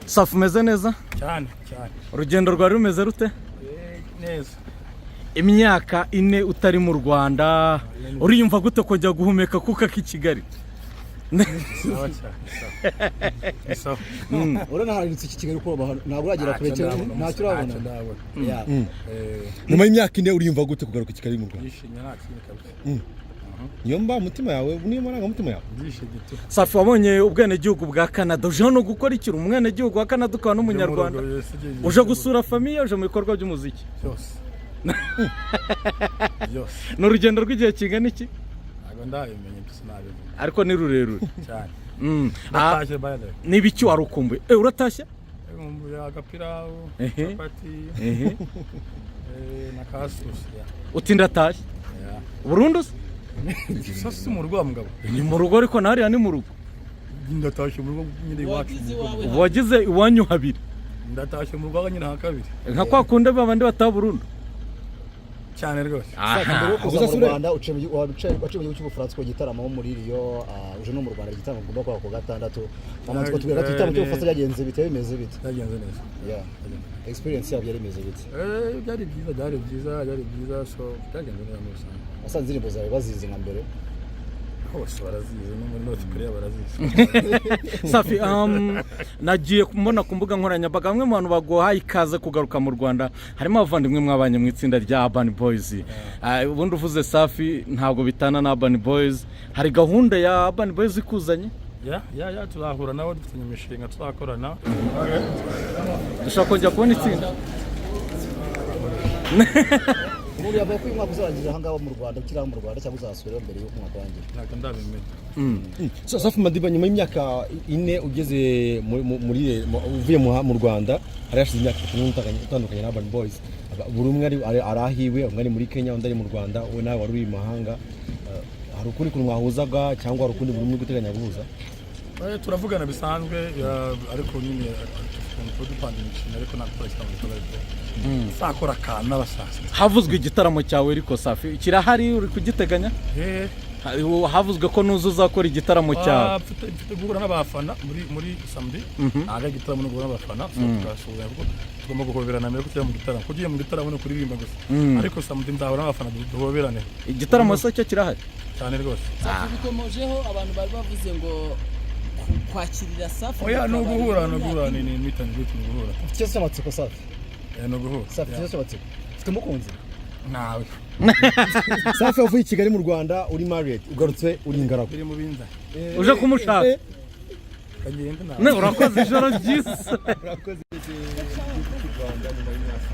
Safi umeze neza cyane. urugendo rwari rumeze rute? Neza. Imyaka 4 utari mu Rwanda uriyumva gute kujya guhumeka kuka k'Ikigali? Sawa. Urana harindutse iki Kigali ko ntabwo uragera kure cyane ntacyo urabona. Nyuma y'imyaka 4 uriyumva gute kugaruka i Kigali mu Rwanda? Yishimye nta kintu kabisa. Niyo mba mutima yawe niyo maranga mutima yawe. Safi wabonye ubwene gihugu bwa Canada uje no gukora ikiro umwene gihugu wa Canada ukaba n'umunyarwanda uje gusura famille uje mu bikorwa by'umuziki byose. n'urugendo rw'igihe kingana iki? Ntabwo ndabimenye byose nabimenye ariko ni rurerure cyane. Natashye bayade n'ibiki warukumbuye uratashye? Nkumbuye agapirawo chapati na kasusi utinda tashye burundu sasa mu rugo mugabo ni mu rugo ariko nari ni mu rugo ndatashye mu rugo nyine iwacu wagize iwanyu habiri ndatashye mu rugo nyine ha kabiri nka kwa kunde babandi bata burundu cyane rwose. Mbere yo kuza mu Rwanda uce mu gihugu cy'Ubufaransa ko gitaramo muri Rio uje no mu Rwanda gitaramo ugomba kwa ku gatandatu amatsiko tubwira gitaramo cy'Ubufaransa yagenze bite bimeze bite? Yagenze neza. Experience yabo yari imeze bite? Byari byiza so byagenze neza muri rusange. Asanze indirimbo zawe bazizi nka mbere hose barazizi no muri North Korea barazizi. Safi nagiye kumubona ku mbuga nkoranyambaga bamwe mu bantu baguhaye ikaze kugaruka mu Rwanda harimo abavandimwe mwabanye mu itsinda rya Urban Boys. Ubundi uvuze Safi ntabwo bitana na Urban Boys, hari gahunda ya Urban Boys ikuzanye? Ya turahura nabo dufite imishinga tuzakorana. Dushaka kujya kubona itsinda ubu yavuye ko umwaka uzarangira aha ngaha mu Rwanda ukira mu Rwanda cyangwa uzasubira mbere y'uko umwaka urangira? Ntabwo ndabimenye. Safi Madiba nyuma y'imyaka 4 ugeze muri uvuye mu Rwanda hari hashize imyaka 3 utandukanye na Urban Boys, buri umwe arahiwe umwe ari muri Kenya undi ari mu Rwanda we nawe wari uri mu mahanga, hari ukundi kuntu mwahuzaga cyangwa hari ukundi buri umwe guteganya guhuza? Turavugana bisanzwe ariko nyine dupandisha ariko nakora cyangwa sakora kana basasa. Havuzwe igitaramo cyawe ariko Safi kirahari uri kugiteganya? Havuzwe ko nuzuza gukora igitaramo cyawe. Mfite guhura n'abafana muri samedi aga igitaramo no guhura n'abafana tukasubira kuko tugomba guhoberana mbere kujya mu gitaramo kugiye mu gitaramo no kuririmba gusa ariko samedi ndahura n'abafana duhoberane. Igitaramo se cyo kirahari cyane rwose. Bikomojeho abantu bari bavuze ngo kwakirira Safi oya no guhura ni mitani gute no guhura Cyose amatsiko Safi no guhura Safi cyose amatsiko ufite umukunzi nawe Safi wavuye i Kigali mu Rwanda uri married ugarutse uri ingaragu biri mu binza uje kumushaka kagenda nawe urakoze ijoro ryiza urakoze Rwanda nyuma y'imyaka